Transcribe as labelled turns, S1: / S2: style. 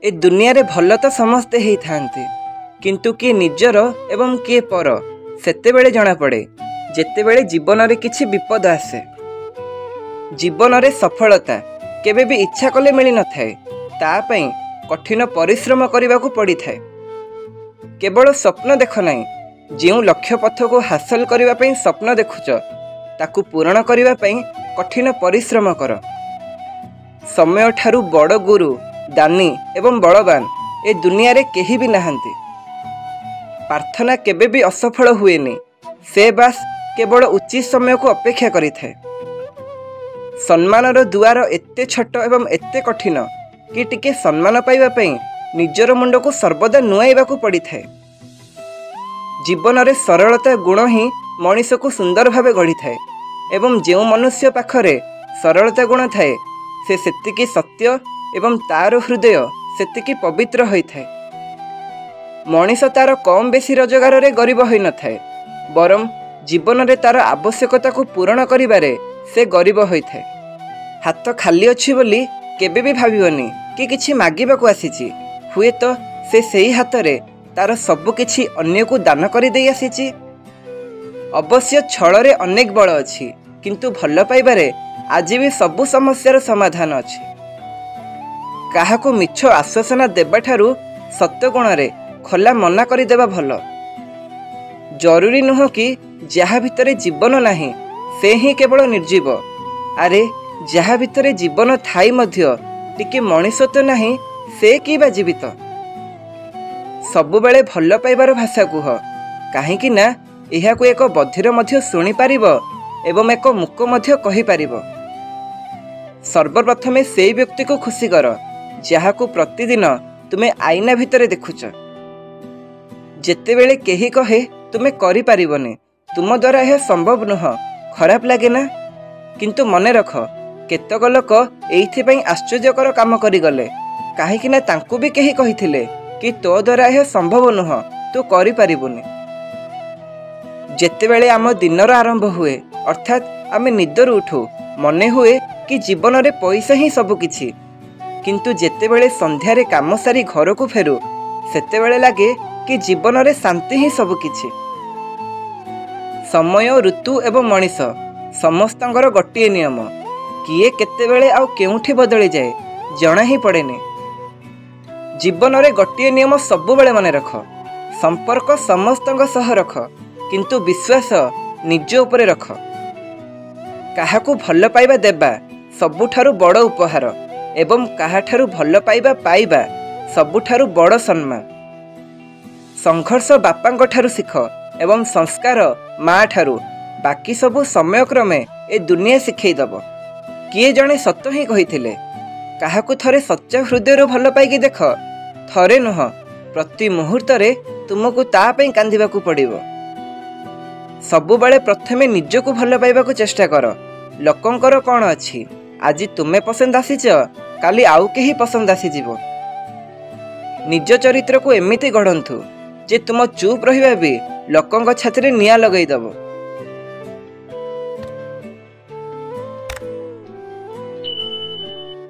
S1: ए दुनिया रे भल तो समस्ते ही थांते किंतु किए निजर एवं किए पर सेतेबेले जना पड़े जेतेबेले जीवन रे किछि विपद आसे। जीवन रे सफलता केबे भी इच्छा कले मिली न थाए, ता पई कठिन परिश्रम करने को पड़ी थाए। केवल स्वप्न देख नहीं, जो लक्ष्य पथ को हासिल करने स्वप्न देखुच ताकू पूरण करने कठिन परिश्रम कर। समय ठारू बड़ गुरु दानी एवं बलवान ए दुनिया रे केही भी नहांती। प्रार्थना केबे भी असफल हुएनी, से बास केवल उचित समय को अपेक्षा करि थाए। सम्मानर दुआर एते छोट एवं एते कठिन कि टिके सम्मान पाइबा पई निजर मुंड को सर्वदा नुआइबा को पड़ी थाए। जीवन रे सरलता गुण ही मनीष को सुंदर भावे गढ़ी थाए एवं जो मनुष्य पाखरे सरलता गुण थाए से सेतिकी सत्य एवं तार हृदय सेतिकी पवित्र होई थाए। मनीष तार कम बेसी रोजगार रे गरीब होई न थाए, बरम जीवन रे तार आवश्यकता को पूर्ण करिबारे से गरीब होई थाए। हाथ खाली अछि बोली केबे भी भाबिबनी कि किछि मागिबा को आसीछि, हुए तो से सेही हाथ रे तार सब किछि अन्य को दान करि देई आसीछि। अवश्य छल रे अनेक बल अछि, किंतु भल पाइबारे आज भी सबु समस्यार समाधान अछि। काहाको मिछ आश्वासना देबा ठारू सत्य गुण रे खोला मना करि देबा भल। जरूरी नुह कि जहा भितरे जीवन नाही से ही केवल निर्जीव। अरे जहा भितरे जीवन थाई मध्य टिके मनीष तो नाही से कि बा जीवित। सबु बेले भल पाइबार भाषा कुह, काहेकि ना एहाको एक बधिर मध्य सुनी पारिबो एवं एक मुक मध्य कहि पारिबो। सर्वप्रथमे से व्यक्ति को खुशी कर जहाको प्रतिदिन तुमे आईना भितरे देखुच। जेतेबेले केही कहे तुमे करि पारिबोनी, तुम द्वारा यह संभव नुह, खराब लगे ना, किंतु मने रख केतक लोक एइथिपई आश्चर्यकर काम करि गले, काहेकि ना तांकु भी केही कहिथिले कि तो द्वारा यह संभव नुह, तू करि पारिबोनी। जेतेबेले आम दिनर आरंभ हुए अर्थात आमे निदरू उठू, मने हुए कि जीवन रे पैसा ही सब किछि, किंतु जेतेबेले संध्यारे काम सारी घर को फेरू सेतेबेले लागे कि जीवन रे शांति ही सब किछि। समय ऋतु एवं मनीष समस्तंगर गोटे नियम, किए केतेबेले आउ केउठी बदली जाए जना ही पड़ेनी। जीवन रे गोटे नियम सबु बेले मन रख, संपर्क समस्तंग सह रख, किंतु विश्वास निज उपरे रख। काहाकू भल पाइबा देबा सबुठारु बड़ उपहार एवं काहाठारु भल पाइबा पाइबा सबुठारु बड़ सम्मान। संघर्ष बापांक ठारु शिख एवं संस्कार माँ ठारु, बाकी सबु समयक्रमे ए दुनिया शिखई दब। किए जणे सत्य ही कहिथिले, काहाकू थरे सच्चा हृदय भल पाइकी देख, थरे नुह प्रति मुहूर्त रे तुमको ता पई कांदिबाकू पड़िबो। सबु बेले प्रथमे निजको भल पाइबाकू चेष्टा कर। लोकंकर कौन अछि, आज तुमे पसंद आसीच, काली आउ केही पसंद आसी जीवो। निज चरित्र को एमिति गढ़ंतु जे तुम चुप रहिबा भी लोकंक छाती रे निया लगई दबो।